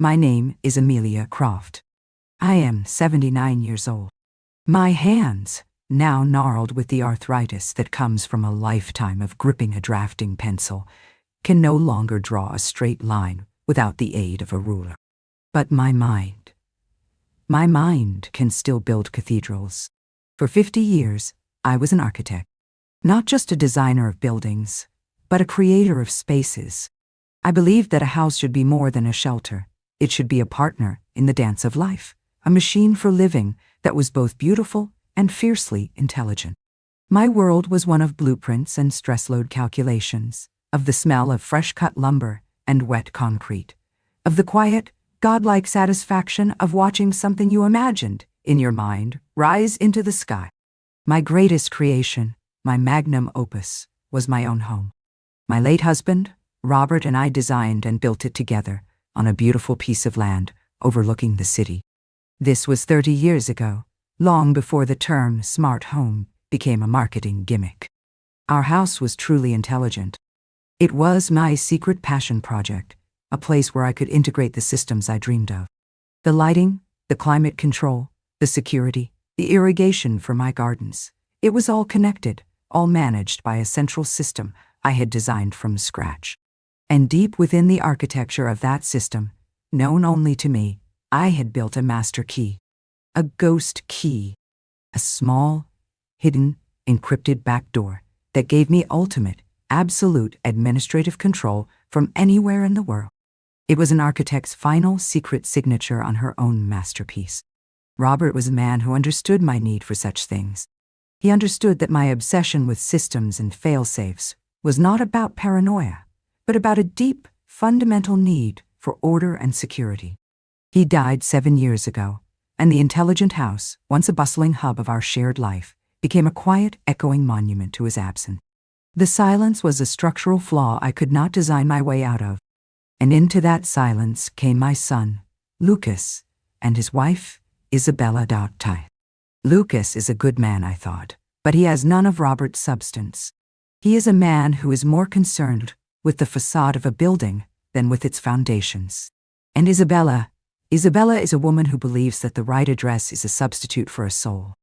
My name is Amelia Croft. I am 79 years old. My hands, now gnarled with the arthritis that comes from a lifetime of gripping a drafting pencil, can no longer draw a straight line without the aid of a ruler. But my mind can still build cathedrals. For 50 years, I was an architect, not just a designer of buildings, but a creator of spaces. I believed that a house should be more than a shelter. It should be a partner in the dance of life, a machine for living that was both beautiful and fiercely intelligent. My world was one of blueprints and stress load calculations, of the smell of fresh-cut lumber and wet concrete, of the quiet, godlike satisfaction of watching something you imagined in your mind rise into the sky. My greatest creation, my magnum opus, was my own home. My late husband, Robert, and I designed and built it together on a beautiful piece of land overlooking the city. This was 30 years ago, long before the term smart home became a marketing gimmick. Our house was truly intelligent. It was my secret passion project, a place where I could integrate the systems I dreamed of. The lighting, the climate control, the security, the irrigation for my gardens. It was all connected, all managed by a central system I had designed from scratch. And deep within the architecture of that system, known only to me, I had built a master key. A ghost key. A small, hidden, encrypted backdoor that gave me ultimate, absolute administrative control from anywhere in the world. It was an architect's final secret signature on her own masterpiece. Robert was a man who understood my need for such things. He understood that my obsession with systems and fail-safes was not about paranoia, but about a deep, fundamental need for order and security. He died 7 years ago, and the intelligent house, once a bustling hub of our shared life, became a quiet, echoing monument to his absence. The silence was a structural flaw I could not design my way out of, and into that silence came my son, Lucas, and his wife, Isabella Doughty. Lucas is a good man, I thought, but he has none of Robert's substance. He is a man who is more concerned with the facade of a building than with its foundations. And Isabella is a woman who believes that the right address is a substitute for a soul.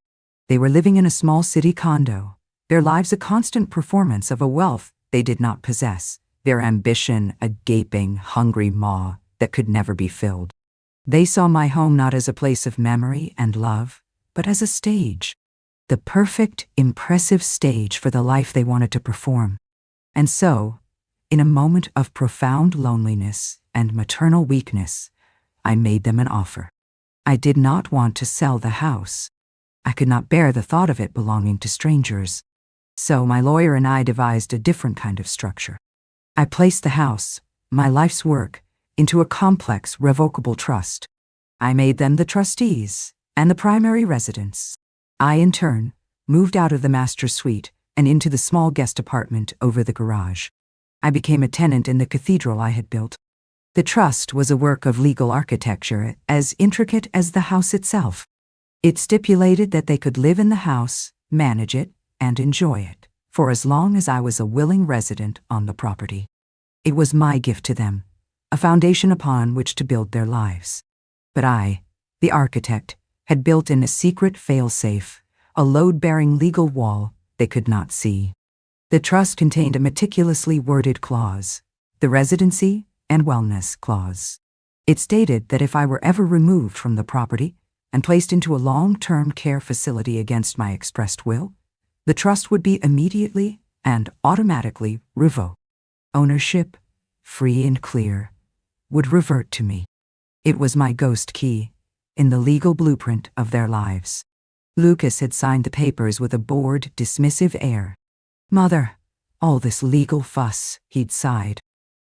They were living in a small city condo, their lives a constant performance of a wealth they did not possess, their ambition a gaping, hungry maw that could never be filled. They saw my home not as a place of memory and love, but as a stage. The perfect, impressive stage for the life they wanted to perform. And so, in a moment of profound loneliness and maternal weakness, I made them an offer. I did not want to sell the house. I could not bear the thought of it belonging to strangers. So my lawyer and I devised a different kind of structure. I placed the house, my life's work, into a complex, revocable trust. I made them the trustees and the primary residents. I, in turn, moved out of the master suite and into the small guest apartment over the garage. I became a tenant in the cathedral I had built. The trust was a work of legal architecture as intricate as the house itself. It stipulated that they could live in the house, manage it, and enjoy it, for as long as I was a willing resident on the property. It was my gift to them, a foundation upon which to build their lives. But I, the architect, had built in a secret fail-safe, a load-bearing legal wall they could not see. The trust contained a meticulously worded clause, the residency and wellness clause. It stated that if I were ever removed from the property and placed into a long-term care facility against my expressed will, the trust would be immediately and automatically revoked. Ownership, free and clear, would revert to me. It was my ghost key in the legal blueprint of their lives. Lucas had signed the papers with a bored, dismissive air. "Mother, all this legal fuss," he'd sighed.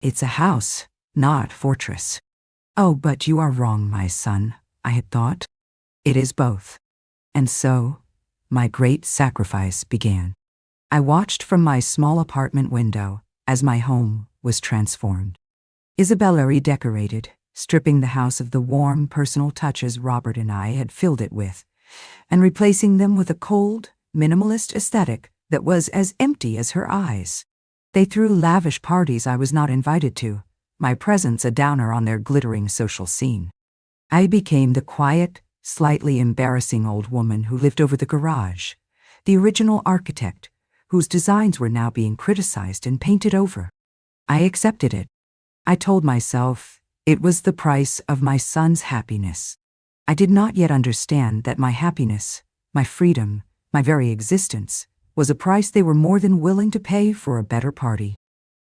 "It's a house, not fortress." "Oh, but you are wrong, my son," I had thought. "It is both." And so, my great sacrifice began. I watched from my small apartment window as my home was transformed. Isabella redecorated, stripping the house of the warm, personal touches Robert and I had filled it with, and replacing them with a cold, minimalist aesthetic that was as empty as her eyes. They threw lavish parties I was not invited to, my presence a downer on their glittering social scene. I became the quiet, slightly embarrassing old woman who lived over the garage, the original architect, whose designs were now being criticized and painted over. I accepted it. I told myself it was the price of my son's happiness. I did not yet understand that my happiness, my freedom, my very existence, was a price they were more than willing to pay for a better party.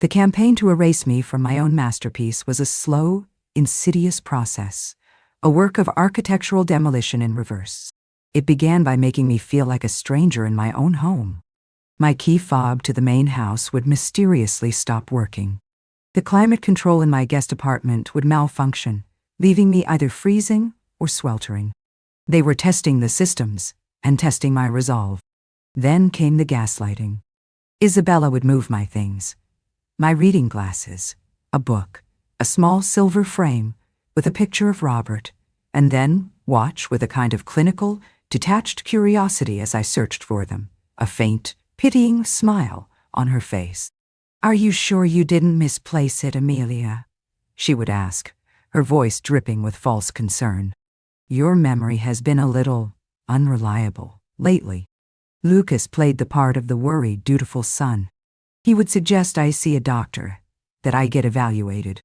The campaign to erase me from my own masterpiece was a slow, insidious process, a work of architectural demolition in reverse. It began by making me feel like a stranger in my own home. My key fob to the main house would mysteriously stop working. The climate control in my guest apartment would malfunction, leaving me either freezing or sweltering. They were testing the systems and testing my resolve. Then came the gaslighting. Isabella would move my things. My reading glasses, a book, a small silver frame with a picture of Robert, and then watch with a kind of clinical, detached curiosity as I searched for them, a faint, pitying smile on her face. "Are you sure you didn't misplace it, Amelia?" she would ask, her voice dripping with false concern. "Your memory has been a little unreliable lately." Lucas played the part of the worried, dutiful son. He would suggest I see a doctor, that I get evaluated.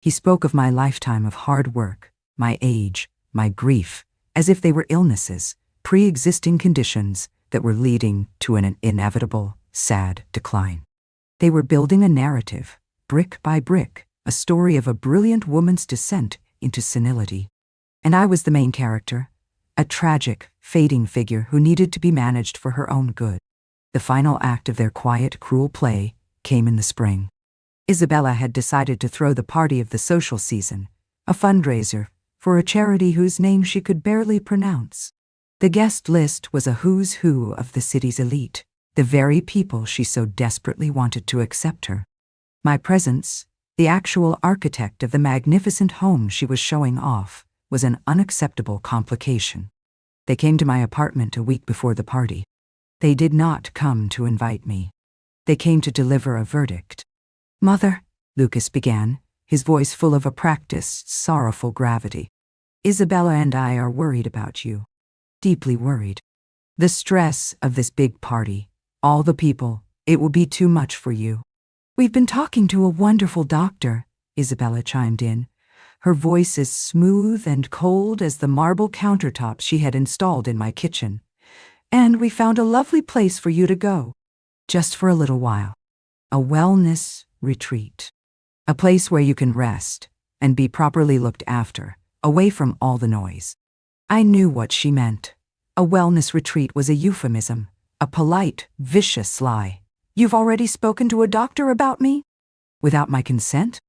He spoke of my lifetime of hard work, my age, my grief, as if they were illnesses, pre-existing conditions that were leading to an inevitable, sad decline. They were building a narrative, brick by brick, a story of a brilliant woman's descent into senility. And I was the main character, a tragic, fading figure who needed to be managed for her own good. The final act of their quiet, cruel play came in the spring. Isabella had decided to throw the party of the social season, a fundraiser for a charity whose name she could barely pronounce. The guest list was a who's who of the city's elite, the very people she so desperately wanted to accept her. My presence, the actual architect of the magnificent home she was showing off, was an unacceptable complication. They came to my apartment a week before the party. They did not come to invite me. They came to deliver a verdict. "Mother," Lucas began, his voice full of a practiced, sorrowful gravity, "Isabella and I are worried about you. Deeply worried. The stress of this big party, all the people, it will be too much for you." "We've been talking to a wonderful doctor," Isabella chimed in, her voice as smooth and cold as the marble countertops she had installed in my kitchen. "And we found a lovely place for you to go. Just for a little while. A wellness retreat. A place where you can rest and be properly looked after, away from all the noise." I knew what she meant. A wellness retreat was a euphemism, a polite, vicious lie. "You've already spoken to a doctor about me?" "Without my consent?"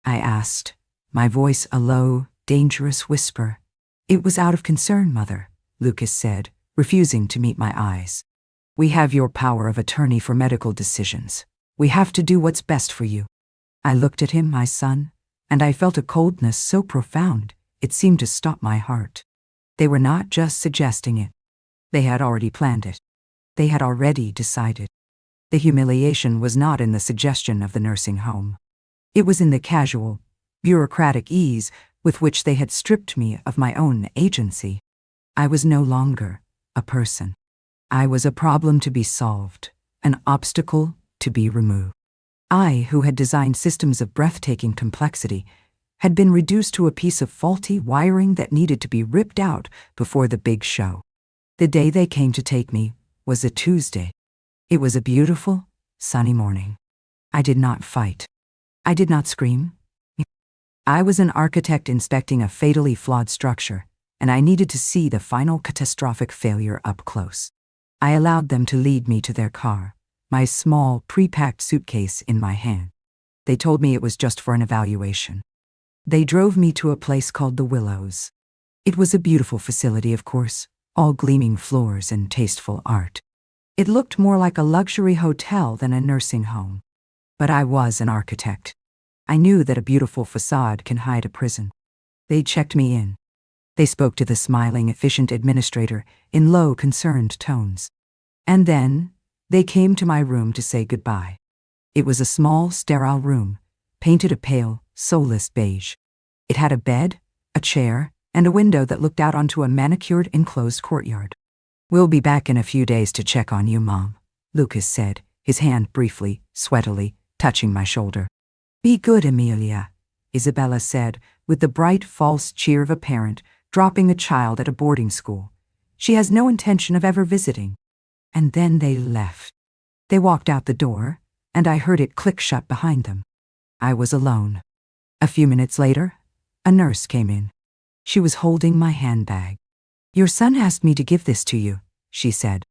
I asked, my voice a low, dangerous whisper. "It was out of concern, Mother," Lucas said, refusing to meet my eyes. "We have your power of attorney for medical decisions. We have to do what's best for you." I looked at him, my son, and I felt a coldness so profound it seemed to stop my heart. They were not just suggesting it. They had already planned it. They had already decided. The humiliation was not in the suggestion of the nursing home. It was in the casual, bureaucratic ease with which they had stripped me of my own agency. I was no longer a person. I was a problem to be solved, an obstacle to be removed. I, who had designed systems of breathtaking complexity, had been reduced to a piece of faulty wiring that needed to be ripped out before the big show. The day they came to take me was a Tuesday. It was a beautiful, sunny morning. I did not fight. I did not scream. I was an architect inspecting a fatally flawed structure, and I needed to see the final catastrophic failure up close. I allowed them to lead me to their car, my small, pre-packed suitcase in my hand. They told me it was just for an evaluation. They drove me to a place called the Willows. It was a beautiful facility, of course, all gleaming floors and tasteful art. It looked more like a luxury hotel than a nursing home. But I was an architect. I knew that a beautiful facade can hide a prison. They checked me in. They spoke to the smiling, efficient administrator in low, concerned tones. And then they came to my room to say goodbye. It was a small, sterile room, painted a pale, soulless beige. It had a bed, a chair, and a window that looked out onto a manicured enclosed courtyard. "We'll be back in a few days to check on you, Mom," Lucas said, his hand briefly, sweatily, touching my shoulder. "Be good, Amelia," Isabella said, with the bright, false cheer of a parent dropping a child at a boarding school. "She has no intention of ever visiting." And then they left. They walked out the door, and I heard it click shut behind them. I was alone. A few minutes later, a nurse came in. She was holding my handbag. "Your son asked me to give this to you," she said.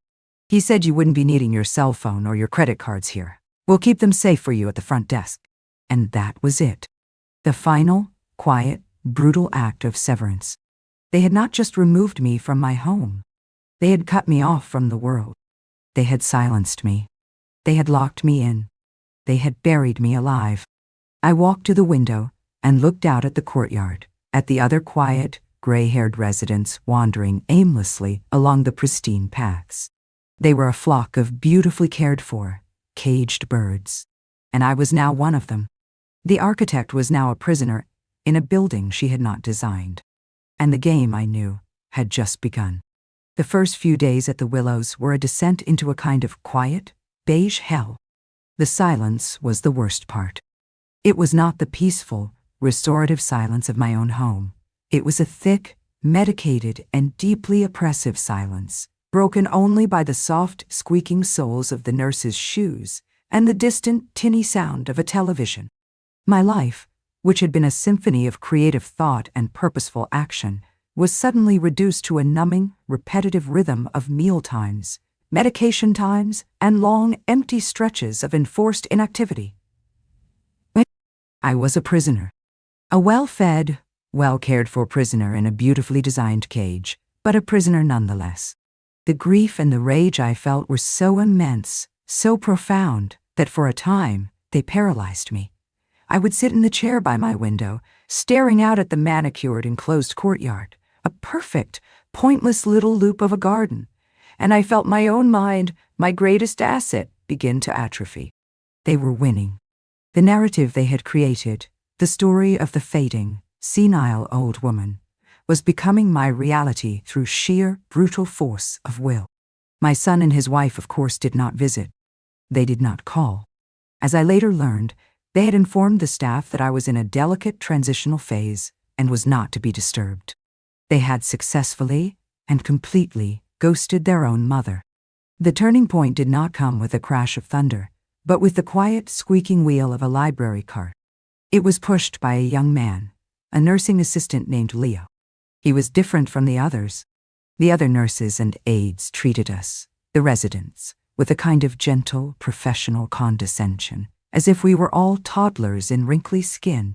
"He said you wouldn't be needing your cell phone or your credit cards here. We'll keep them safe for you at the front desk." And that was it. The final, quiet, brutal act of severance. They had not just removed me from my home. They had cut me off from the world. They had silenced me. They had locked me in. They had buried me alive. I walked to the window and looked out at the courtyard, at the other quiet, gray-haired residents wandering aimlessly along the pristine paths. They were a flock of beautifully cared-for, caged birds, and I was now one of them. The architect was now a prisoner in a building she had not designed, and the game, I knew, had just begun. The first few days at the Willows were a descent into a kind of quiet, beige hell. The silence was the worst part. It was not the peaceful, restorative silence of my own home. It was a thick, medicated, and deeply oppressive silence, broken only by the soft, squeaking soles of the nurses' shoes and the distant, tinny sound of a television. My life, which had been a symphony of creative thought and purposeful action, was suddenly reduced to a numbing, repetitive rhythm of meal times, medication times, and long, empty stretches of enforced inactivity. I was a prisoner. A well-fed, well-cared-for prisoner in a beautifully designed cage, but a prisoner nonetheless. The grief and the rage I felt were so immense, so profound, that for a time they paralyzed me. I would sit in the chair by my window, staring out at the manicured enclosed courtyard, a perfect, pointless little loop of a garden, and I felt my own mind, my greatest asset, begin to atrophy. They were winning. The narrative they had created, the story of the fading, senile old woman, was becoming my reality through sheer, brutal force of will. My son and his wife, of course, did not visit. They did not call. As I later learned, they had informed the staff that I was in a delicate transitional phase and was not to be disturbed. They had successfully and completely ghosted their own mother. The turning point did not come with a crash of thunder, but with the quiet, squeaking wheel of a library cart. It was pushed by a young man, a nursing assistant named Leo. He was different from the others. The other nurses and aides treated us, the residents, with a kind of gentle, professional condescension, as if we were all toddlers in wrinkly skin.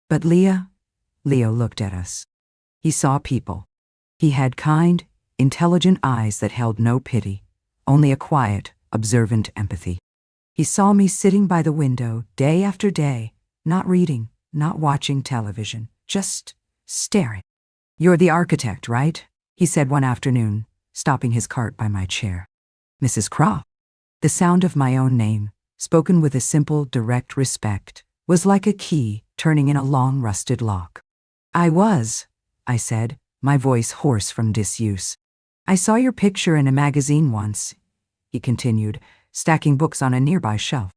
But Leo looked at us. He saw people. He had kind, intelligent eyes that held no pity, only a quiet, observant empathy. He saw me sitting by the window day after day, not reading, not watching television, just staring. "You're the architect, right?" he said one afternoon, stopping his cart by my chair. "Mrs. Croft." The sound of my own name, spoken with a simple, direct respect, was like a key turning in a long, rusted lock. "I was," I said, my voice hoarse from disuse. "I saw your picture in a magazine once," he continued, stacking books on a nearby shelf.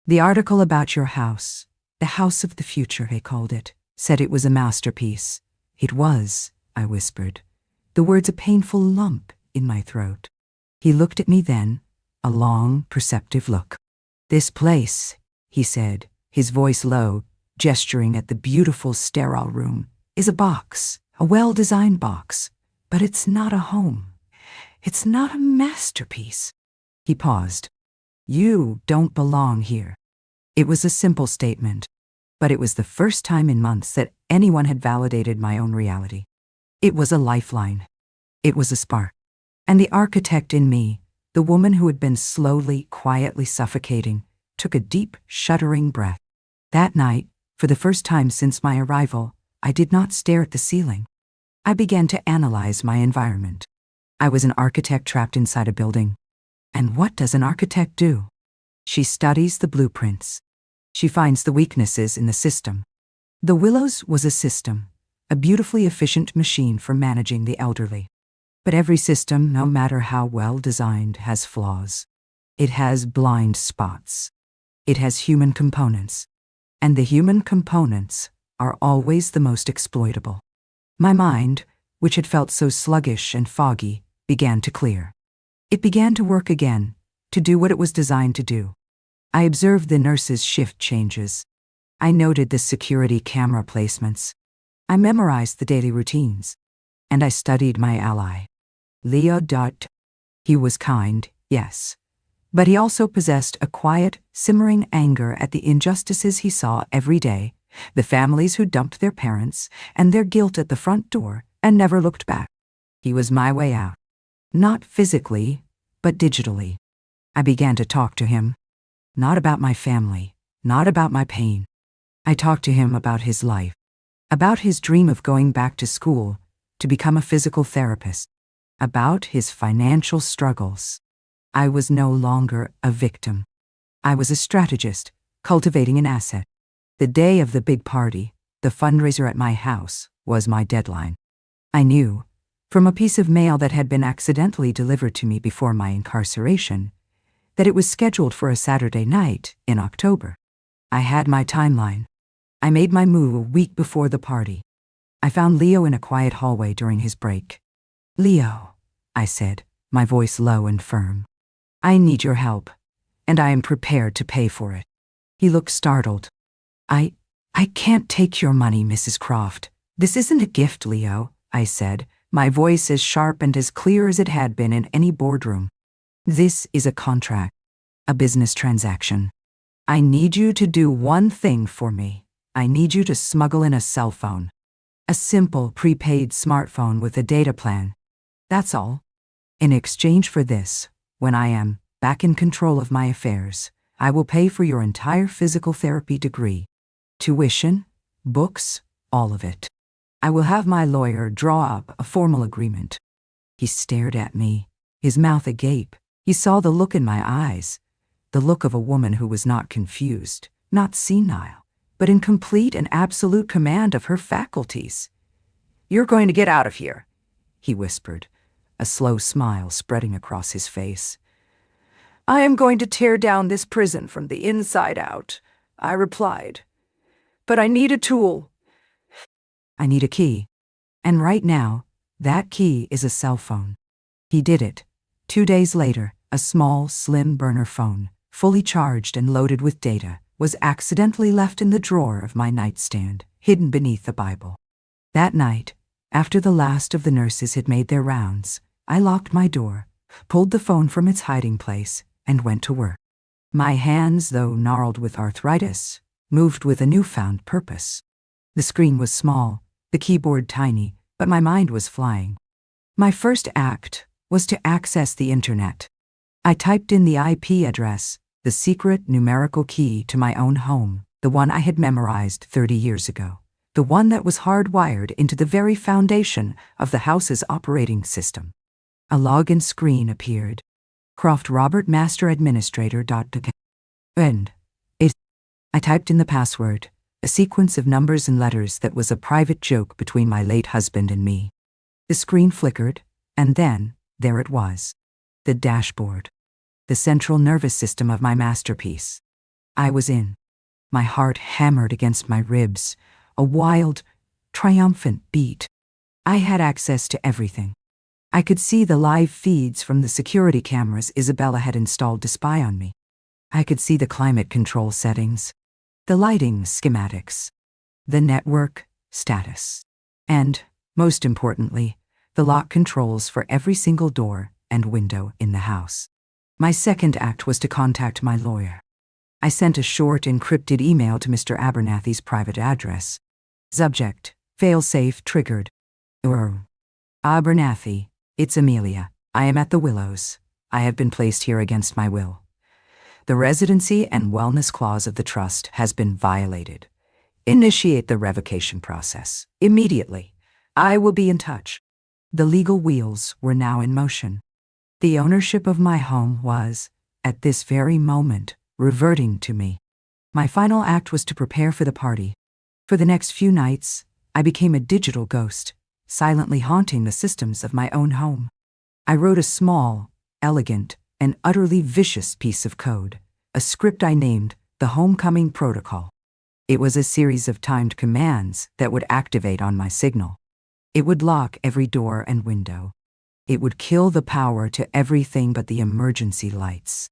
"The article about your house, the house of the future, they called it, said it was a masterpiece." "It was," I whispered, the words a painful lump in my throat. He looked at me then, a long, perceptive look. "This place," he said, his voice low, gesturing at the beautiful sterile room, "is a box, a well-designed box, but it's not a home. It's not a masterpiece." He paused. "You don't belong here." It was a simple statement, but it was the first time in months that anyone had validated my own reality. It was a lifeline. It was a spark. And the architect in me, the woman who had been slowly, quietly suffocating, took a deep, shuddering breath. That night, for the first time since my arrival, I did not stare at the ceiling. I began to analyze my environment. I was an architect trapped inside a building. And what does an architect do? She studies the blueprints. She finds the weaknesses in the system. The Willows was a system, a beautifully efficient machine for managing the elderly. But every system, no matter how well designed, has flaws. It has blind spots. It has human components. And the human components are always the most exploitable. My mind, which had felt so sluggish and foggy, began to clear. It began to work again, to do what it was designed to do. I observed the nurses' shift changes. I noted the security camera placements. I memorized the daily routines. And I studied my ally, Leo. He was kind, yes. But he also possessed a quiet, simmering anger at the injustices he saw every day, the families who dumped their parents and their guilt at the front door and never looked back. He was my way out. Not physically, but digitally. I began to talk to him. Not about my family, not about my pain. I talked to him about his life, about his dream of going back to school to become a physical therapist, about his financial struggles. I was no longer a victim. I was a strategist, cultivating an asset. The day of the big party, the fundraiser at my house, was my deadline. I knew, from a piece of mail that had been accidentally delivered to me before my incarceration, that it was scheduled for a Saturday night in October. I had my timeline. I made my move a week before the party. I found Leo in a quiet hallway during his break. "Leo," I said, my voice low and firm. "I need your help, and I am prepared to pay for it." He looked startled. I can't take your money, Mrs. Croft. This isn't a gift, Leo," I said, my voice as sharp and as clear as it had been in any boardroom. "This is a contract, a business transaction. I need you to do one thing for me. I need you to smuggle in a cell phone. A simple prepaid smartphone with a data plan. That's all. In exchange for this, when I am back in control of my affairs, I will pay for your entire physical therapy degree. Tuition, books, all of it. I will have my lawyer draw up a formal agreement." He stared at me, his mouth agape. He saw the look in my eyes, the look of a woman who was not confused, not senile, but in complete and absolute command of her faculties. "You're going to get out of here," he whispered, a slow smile spreading across his face. "I am going to tear down this prison from the inside out," I replied. "But I need a tool." "I need a key. And right now, that key is a cell phone." He did it. 2 days later, a small, slim burner phone, fully charged and loaded with data, was accidentally left in the drawer of my nightstand, hidden beneath the Bible. That night, after the last of the nurses had made their rounds, I locked my door, pulled the phone from its hiding place, and went to work. My hands, though gnarled with arthritis, moved with a newfound purpose. The screen was small, the keyboard tiny, but my mind was flying. My first act was to access the internet. I typed in the IP address, the secret numerical key to my own home, the one I had memorized 30 years ago, the one that was hardwired into the very foundation of the house's operating system. A login screen appeared. Croft Robert Master Administrator. And I typed in the password, a sequence of numbers and letters that was a private joke between my late husband and me. The screen flickered, and then, there it was. The dashboard. The central nervous system of my masterpiece. I was in. My heart hammered against my ribs, a wild, triumphant beat. I had access to everything. I could see the live feeds from the security cameras Isabella had installed to spy on me. I could see the climate control settings, the lighting schematics, the network status, and, most importantly, the lock controls for every single door and window in the house. My second act was to contact my lawyer. I sent a short encrypted email to Mr. Abernathy's private address. Subject: failsafe triggered. Abernathy, it's Amelia. I am at the Willows. I have been placed here against my will. The residency and wellness clause of the trust has been violated. Initiate the revocation process immediately. I will be in touch. The legal wheels were now in motion. The ownership of my home was, at this very moment, reverting to me. My final act was to prepare for the party. For the next few nights, I became a digital ghost, silently haunting the systems of my own home. I wrote a small, elegant, and utterly vicious piece of code, a script I named the Homecoming Protocol. It was a series of timed commands that would activate on my signal. It would lock every door and window. It would kill the power to everything but the emergency lights.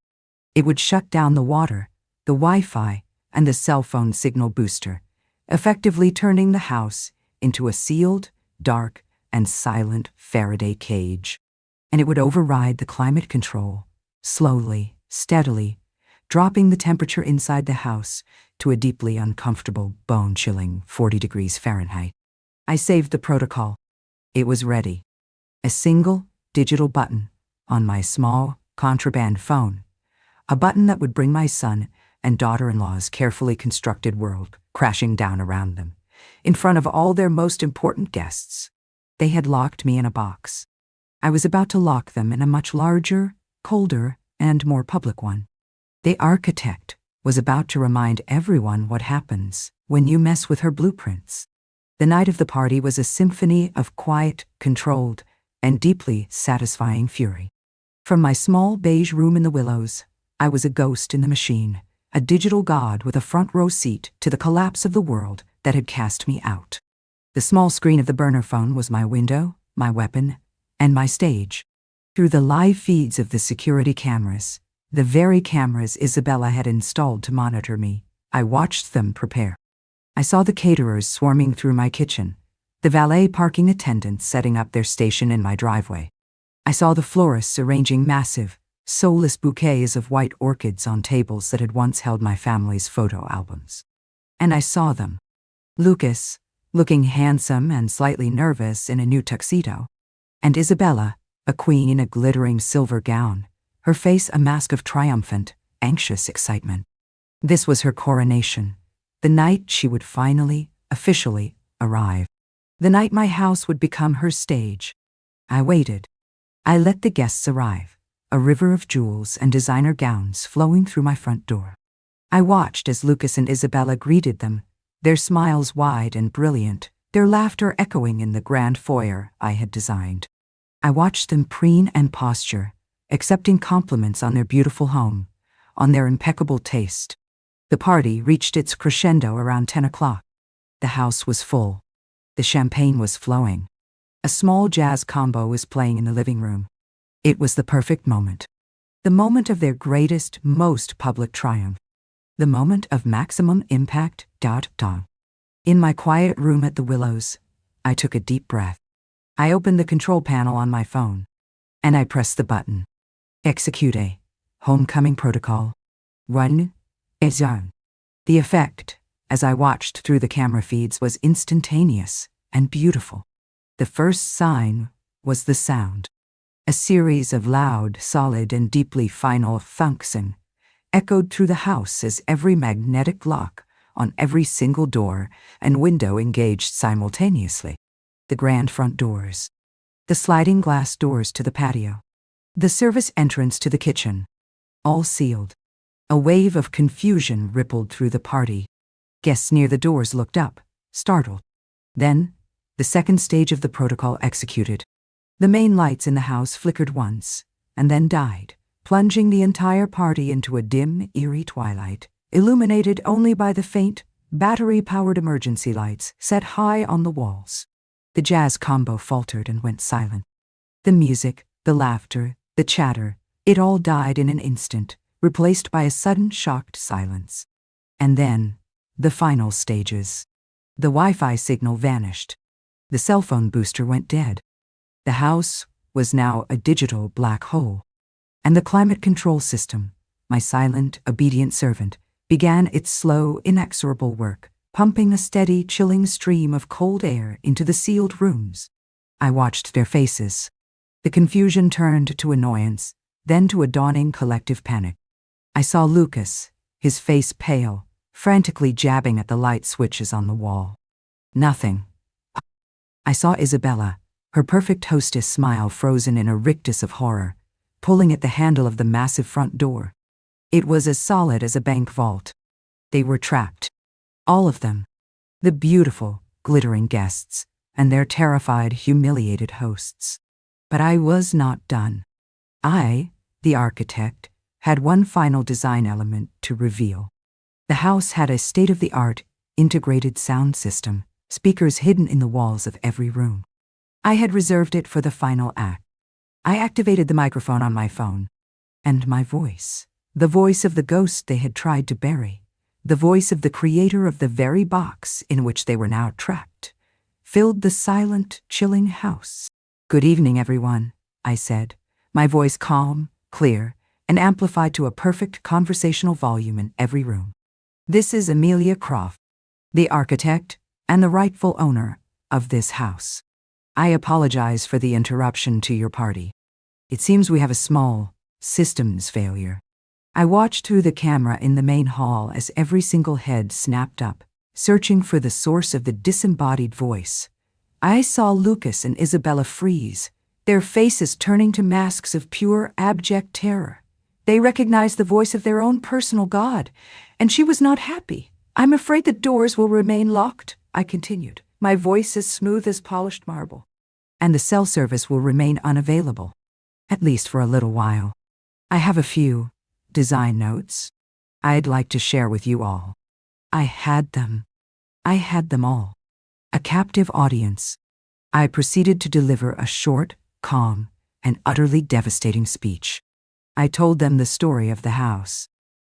It would shut down the water, the Wi-Fi, and the cell phone signal booster, effectively turning the house into a sealed, dark, and silent Faraday cage. And it would override the climate control, slowly, steadily, dropping the temperature inside the house to a deeply uncomfortable, bone-chilling 40 degrees Fahrenheit. I saved the protocol. It was ready. A single, digital button on my small, contraband phone. A button that would bring my son and daughter-in-law's carefully constructed world crashing down around them, in front of all their most important guests. They had locked me in a box. I was about to lock them in a much larger, colder, and more public one. The architect was about to remind everyone what happens when you mess with her blueprints. The night of the party was a symphony of quiet, controlled, and deeply satisfying fury. From my small beige room in the Willows, I was a ghost in the machine, a digital god with a front row seat to the collapse of the world that had cast me out. The small screen of the burner phone was my window, my weapon, and my stage. Through the live feeds of the security cameras, the very cameras Isabella had installed to monitor me, I watched them prepare. I saw the caterers swarming through my kitchen, the valet parking attendants setting up their station in my driveway. I saw the florists arranging massive, soulless bouquets of white orchids on tables that had once held my family's photo albums. And I saw them. Lucas, looking handsome and slightly nervous in a new tuxedo, and Isabella, a queen in a glittering silver gown, her face a mask of triumphant, anxious excitement. This was her coronation, the night she would finally, officially, arrive. The night my house would become her stage. I waited. I let the guests arrive, a river of jewels and designer gowns flowing through my front door. I watched as Lucas and Isabella greeted them, their smiles wide and brilliant, their laughter echoing in the grand foyer I had designed. I watched them preen and posture, accepting compliments on their beautiful home, on their impeccable taste. The party reached its crescendo around 10 o'clock. The house was full. The champagne was flowing. A small jazz combo was playing in the living room. It was the perfect moment. The moment of their greatest, most public triumph. The moment of maximum impact. In my quiet room at the Willows, I took a deep breath. I opened the control panel on my phone, and I pressed the button. Execute a homecoming protocol. Run a zone. The effect, as I watched through the camera feeds, was instantaneous and beautiful. The first sign was the sound. A series of loud, solid, and deeply final thunks echoed through the house as every magnetic lock on every single door and window engaged simultaneously. The grand front doors, the sliding glass doors to the patio, the service entrance to the kitchen, all sealed. A wave of confusion rippled through the party. Guests near the doors looked up, startled. Then, the second stage of the protocol executed. The main lights in the house flickered once, and then died, plunging the entire party into a dim, eerie twilight, illuminated only by the faint, battery-powered emergency lights set high on the walls. The jazz combo faltered and went silent. The music, the laughter, the chatter, it all died in an instant, replaced by a sudden shocked silence. And then, the final stages. The Wi-Fi signal vanished. The cell phone booster went dead. The house was now a digital black hole. And the climate control system, my silent, obedient servant, began its slow, inexorable work, pumping a steady, chilling stream of cold air into the sealed rooms. I watched their faces. The confusion turned to annoyance, then to a dawning collective panic. I saw Lucas, his face pale, frantically jabbing at the light switches on the wall. Nothing. I saw Isabella, her perfect hostess smile frozen in a rictus of horror, pulling at the handle of the massive front door. It was as solid as a bank vault. They were trapped. All of them. the beautiful, glittering guests, and their terrified, humiliated hosts. But I was not done. I, the architect, had one final design element to reveal. The house had a state-of-the-art, integrated sound system, speakers hidden in the walls of every room. I had reserved it for the final act. I activated the microphone on my phone, and my voice, the voice of the ghost they had tried to bury, the voice of the creator of the very box in which they were now trapped, filled the silent, chilling house. "Good evening, everyone," I said, my voice calm, clear, and amplified to a perfect conversational volume in every room. "This is Amelia Croft, the architect and the rightful owner of this house. I apologize for the interruption to your party. It seems we have a small systems failure." I watched through the camera in the main hall as every single head snapped up, searching for the source of the disembodied voice. I saw Lucas and Isabella freeze, their faces turning to masks of pure, abject terror. They recognized the voice of their own personal god, and she was not happy. "I'm afraid the doors will remain locked," I continued, my voice as smooth as polished marble. "And the cell service will remain unavailable, at least for a little while. I have a few design notes I'd like to share with you all." I had them. I had them all. A captive audience. I proceeded to deliver a short, calm, and utterly devastating speech. I told them the story of the house.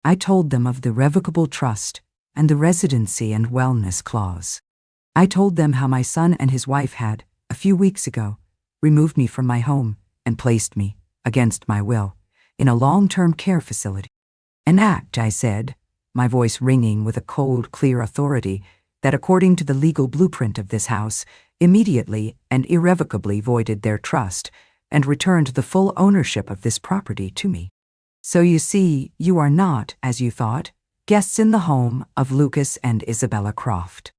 I told them of the revocable trust and the residency and wellness clause. I told them how my son and his wife had, a few weeks ago, removed me from my home and placed me, against my will, in a long-term care facility. An act, I said, my voice ringing with a cold, clear authority that, according to the legal blueprint of this house, immediately and irrevocably voided their trust and returned the full ownership of this property to me. So you see, you are not, as you thought, guests in the home of Lucas and Isabella Croft.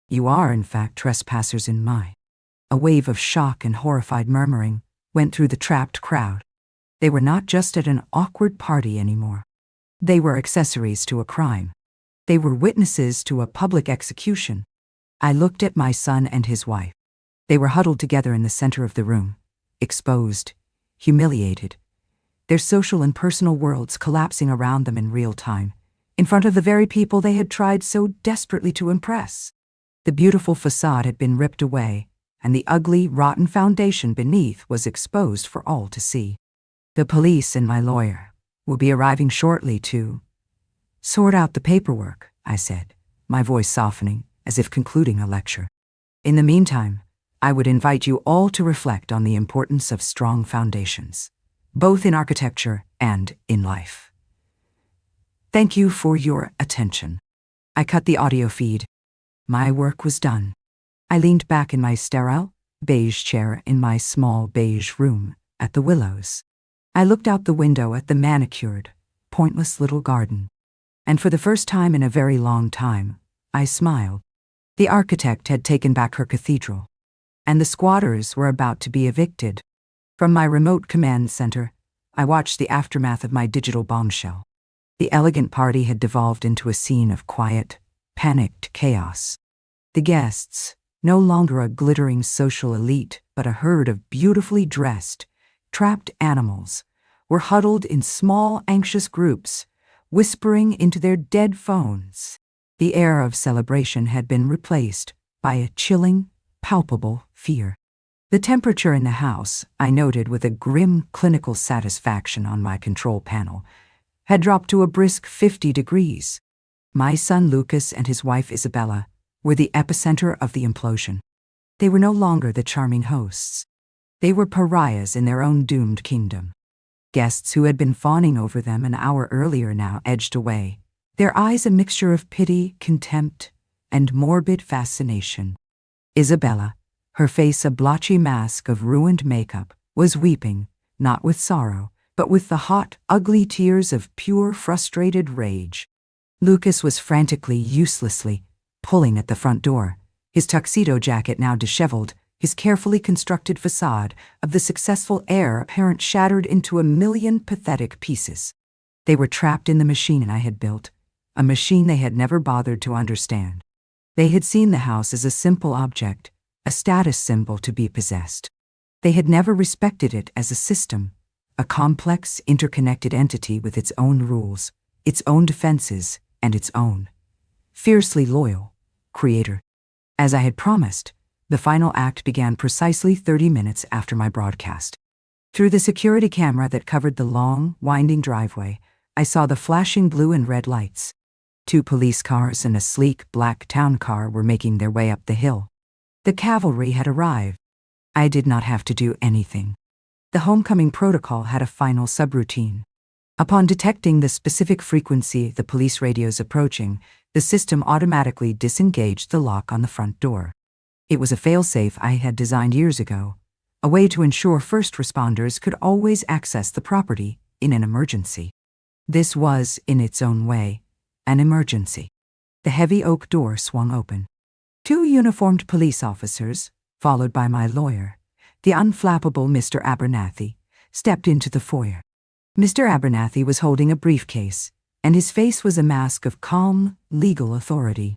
You are, in fact, trespassers in mine. A wave of shock and horrified murmuring went through the trapped crowd. They were not just at an awkward party anymore. They were accessories to a crime. They were witnesses to a public execution. I looked at my son and his wife. They were huddled together in the center of the room, exposed, humiliated, their social and personal worlds collapsing around them in real time, in front of the very people they had tried so desperately to impress. The beautiful facade had been ripped away, and the ugly, rotten foundation beneath was exposed for all to see. "The police and my lawyer will be arriving shortly to sort out the paperwork," I said, my voice softening, as if concluding a lecture. "In the meantime, I would invite you all to reflect on the importance of strong foundations, both in architecture and in life. Thank you for your attention." I cut the audio feed. My work was done. I leaned back in my sterile, beige chair in my small beige room at the Willows. I looked out the window at the manicured, pointless little garden. And for the first time in a very long time, I smiled. The architect had taken back her cathedral, and the squatters were about to be evicted. From my remote command center, I watched the aftermath of my digital bombshell. The elegant party had devolved into a scene of quiet, panicked chaos. The guests, no longer a glittering social elite, but a herd of beautifully dressed, trapped animals, were huddled in small, anxious groups, whispering into their dead phones. The air of celebration had been replaced by a chilling, palpable fear. The temperature in the house, I noted with a grim clinical satisfaction on my control panel, had dropped to a brisk 50 degrees. My son Lucas and his wife Isabella were the epicenter of the implosion. They were no longer the charming hosts. They were pariahs in their own doomed kingdom. Guests who had been fawning over them an hour earlier now edged away, their eyes a mixture of pity, contempt, and morbid fascination. Isabella, her face a blotchy mask of ruined makeup, was weeping, not with sorrow, but with the hot, ugly tears of pure, frustrated rage. Lucas was frantically, uselessly, pulling at the front door, his tuxedo jacket now disheveled, his carefully constructed facade of the successful heir apparent shattered into a million pathetic pieces. They were trapped in the machine I had built, a machine they had never bothered to understand. They had seen the house as a simple object, a status symbol to be possessed. They had never respected it as a system, a complex, interconnected entity with its own rules, its own defenses, and its own fiercely loyal creator. As I had promised, the final act began precisely 30 minutes after my broadcast. Through the security camera that covered the long, winding driveway, I saw the flashing blue and red lights. 2 police cars and a sleek black town car were making their way up the hill. The cavalry had arrived. I did not have to do anything. The homecoming protocol had a final subroutine. Upon detecting the specific frequency the police radio's approaching, the system automatically disengaged the lock on the front door. It was a failsafe I had designed years ago, a way to ensure first responders could always access the property in an emergency. This was, in its own way, an emergency. The heavy oak door swung open. 2 uniformed police officers, followed by my lawyer, the unflappable Mr. Abernathy, stepped into the foyer. Mr. Abernathy was holding a briefcase, and his face was a mask of calm, legal authority.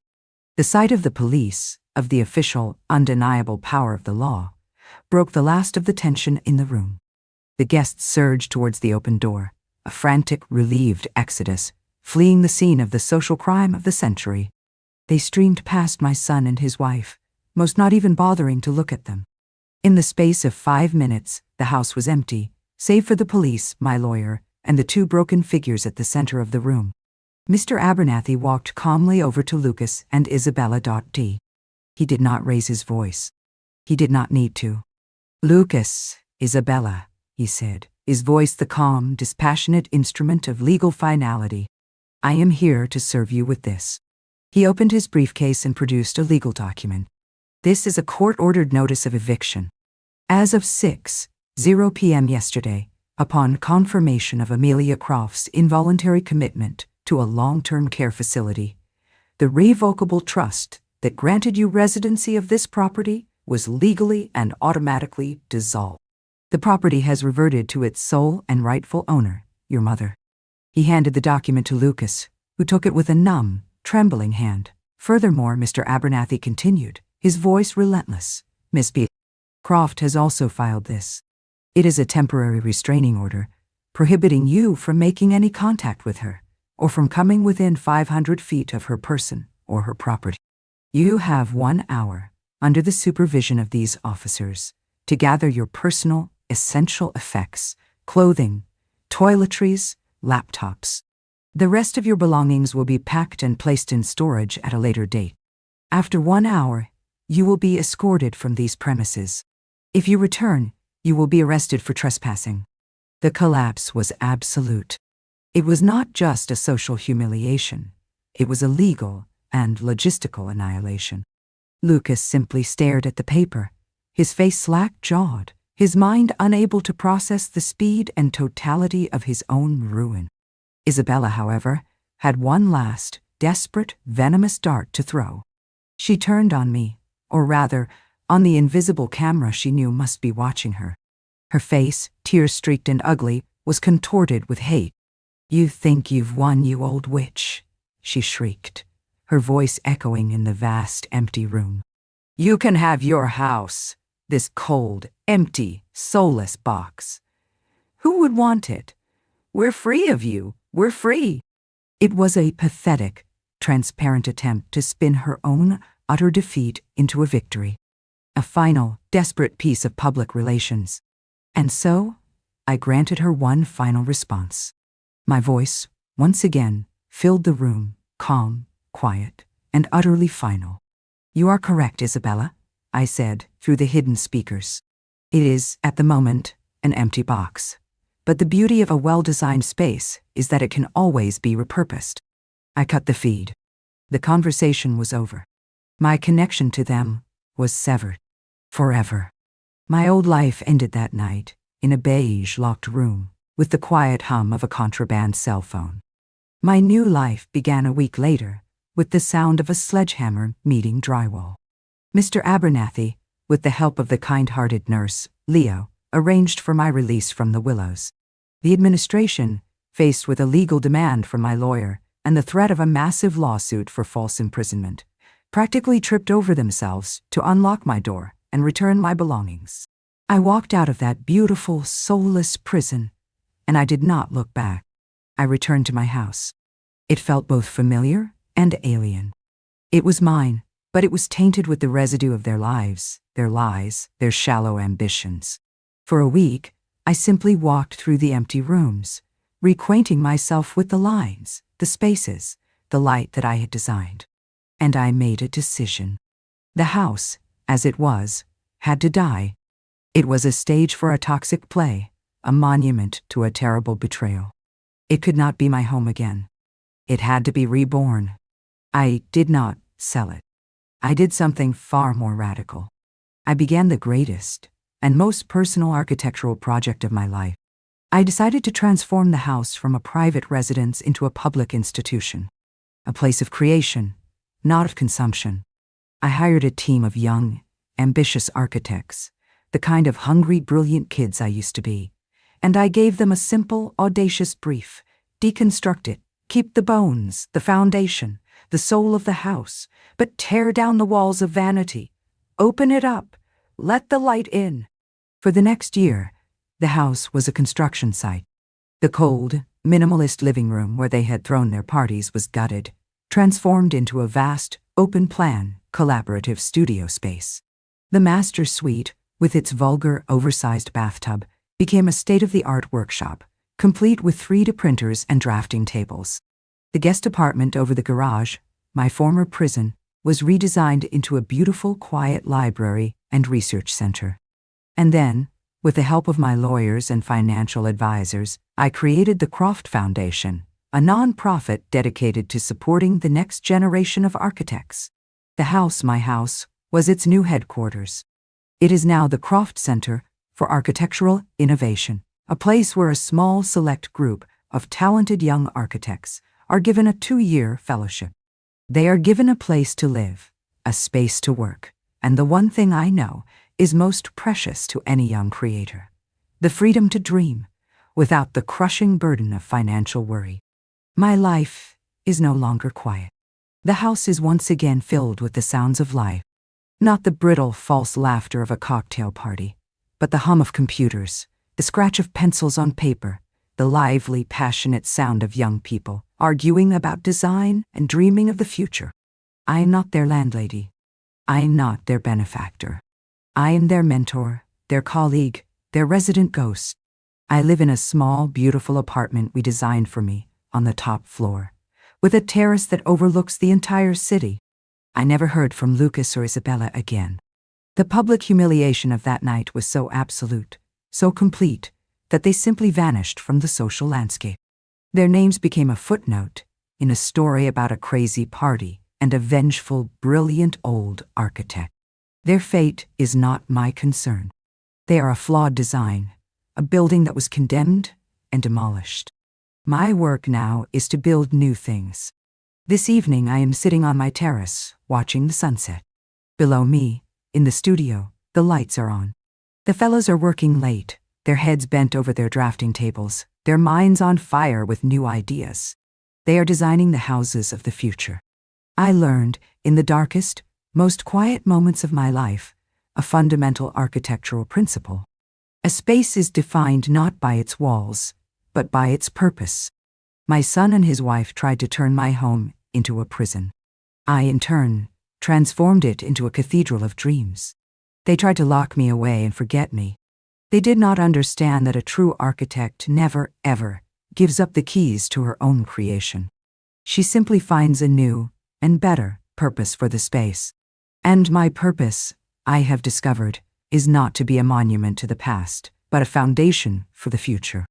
The sight of the police, of the official, undeniable power of the law, broke the last of the tension in the room. The guests surged towards the open door, a frantic, relieved exodus, fleeing the scene of the social crime of the century. They streamed past my son and his wife, most not even bothering to look at them. In the space of 5 minutes, the house was empty, save for the police, my lawyer, and the 2 broken figures at the center of the room. Mr. Abernathy walked calmly over to Lucas and Isabella. D. He did not raise his voice. He did not need to. "Lucas, Isabella," he said, his voice the calm, dispassionate instrument of legal finality. "I am here to serve you with this." He opened his briefcase and produced a legal document. "This is a court-ordered notice of eviction. As of 6:00 p.m. yesterday, upon confirmation of Amelia Croft's involuntary commitment to a long-term care facility, the revocable trust that granted you residency of this property was legally and automatically dissolved. The property has reverted to its sole and rightful owner, your mother." He handed the document to Lucas, who took it with a numb, trembling hand. "Furthermore," Mr. Abernathy continued, his voice relentless, "Miss B. Croft has also filed this. It is a temporary restraining order, prohibiting you from making any contact with her, or from coming within 500 feet of her person or her property. You have 1 hour, under the supervision of these officers, to gather your personal, essential effects, clothing, toiletries, laptops. The rest of your belongings will be packed and placed in storage at a later date. After 1 hour, you will be escorted from these premises. If you return, you will be arrested for trespassing." The collapse was absolute. It was not just a social humiliation. It was a legal and logistical annihilation. Lucas simply stared at the paper, his face slack-jawed, his mind unable to process the speed and totality of his own ruin. Isabella, however, had one last, desperate, venomous dart to throw. She turned on me, or rather, on the invisible camera she knew must be watching her. Her face, tear-streaked and ugly, was contorted with hate. "You think you've won, you old witch," she shrieked, her voice echoing in the vast, empty room. "You can have your house, this cold, empty, soulless box. Who would want it? We're free of you. We're free." It was a pathetic, transparent attempt to spin her own utter defeat into a victory. A final, desperate piece of public relations. And so, I granted her one final response. My voice, once again, filled the room, calm, quiet, and utterly final. "You are correct, Isabella," I said through the hidden speakers. "It is, at the moment, an empty box. But the beauty of a well-designed space is that it can always be repurposed." I cut the feed. The conversation was over. My connection to them was severed. Forever. My old life ended that night, in a beige, locked room, with the quiet hum of a contraband cell phone. My new life began a week later, with the sound of a sledgehammer meeting drywall. Mr. Abernathy, with the help of the kind-hearted nurse, Leo, arranged for my release from the Willows. The administration, faced with a legal demand from my lawyer and the threat of a massive lawsuit for false imprisonment, practically tripped over themselves to unlock my door and return my belongings. I walked out of that beautiful, soulless prison, and I did not look back. I returned to my house. It felt both familiar and alien. It was mine, but it was tainted with the residue of their lives, their lies, their shallow ambitions. For a week, I simply walked through the empty rooms, reacquainting myself with the lines, the spaces, the light that I had designed. And I made a decision. The house, as it was, had to die. It was a stage for a toxic play, a monument to a terrible betrayal. It could not be my home again. It had to be reborn. I did not sell it. I did something far more radical. I began the greatest and most personal architectural project of my life. I decided to transform the house from a private residence into a public institution, a place of creation, not of consumption. I hired a team of young, ambitious architects, the kind of hungry, brilliant kids I used to be, and I gave them a simple, audacious brief: deconstruct it, keep the bones, the foundation, the soul of the house, but tear down the walls of vanity. Open it up. Let the light in. For the next year, the house was a construction site. The cold, minimalist living room where they had thrown their parties was gutted, transformed into a vast, open-plan, collaborative studio space. The master suite, with its vulgar, oversized bathtub, became a state-of-the-art workshop, complete with 3D printers and drafting tables. The guest apartment over the garage, my former prison, was redesigned into a beautiful, quiet library and research center. And then, with the help of my lawyers and financial advisors, I created the Croft Foundation, a non-profit dedicated to supporting the next generation of architects. The house, my house, was its new headquarters. It is now the Croft Center for Architectural Innovation, a place where a small select group of talented young architects are given a 2-year fellowship. They are given a place to live, a space to work, and the one thing I know is most precious to any young creator: the freedom to dream without the crushing burden of financial worry. My life is no longer quiet. The house is once again filled with the sounds of life, not the brittle, false laughter of a cocktail party, but the hum of computers, the scratch of pencils on paper, the lively, passionate sound of young people arguing about design and dreaming of the future. I am not their landlady. I am not their benefactor. I am their mentor, their colleague, their resident ghost. I live in a small, beautiful apartment we designed for me on the top floor, with a terrace that overlooks the entire city. I never heard from Lucas or Isabella again. The public humiliation of that night was so absolute, so complete, that they simply vanished from the social landscape. Their names became a footnote in a story about a crazy party and a vengeful, brilliant old architect. Their fate is not my concern. They are a flawed design, a building that was condemned and demolished. My work now is to build new things. This evening I am sitting on my terrace, watching the sunset. Below me, in the studio, the lights are on. The fellows are working late, their heads bent over their drafting tables, their minds on fire with new ideas. They are designing the houses of the future. I learned, in the darkest, most quiet moments of my life, a fundamental architectural principle. A space is defined not by its walls, but by its purpose. My son and his wife tried to turn my home into a prison. I, in turn, transformed it into a cathedral of dreams. They tried to lock me away and forget me. They did not understand that a true architect never, ever gives up the keys to her own creation. She simply finds a new and better purpose for the space. And my purpose, I have discovered, is not to be a monument to the past, but a foundation for the future.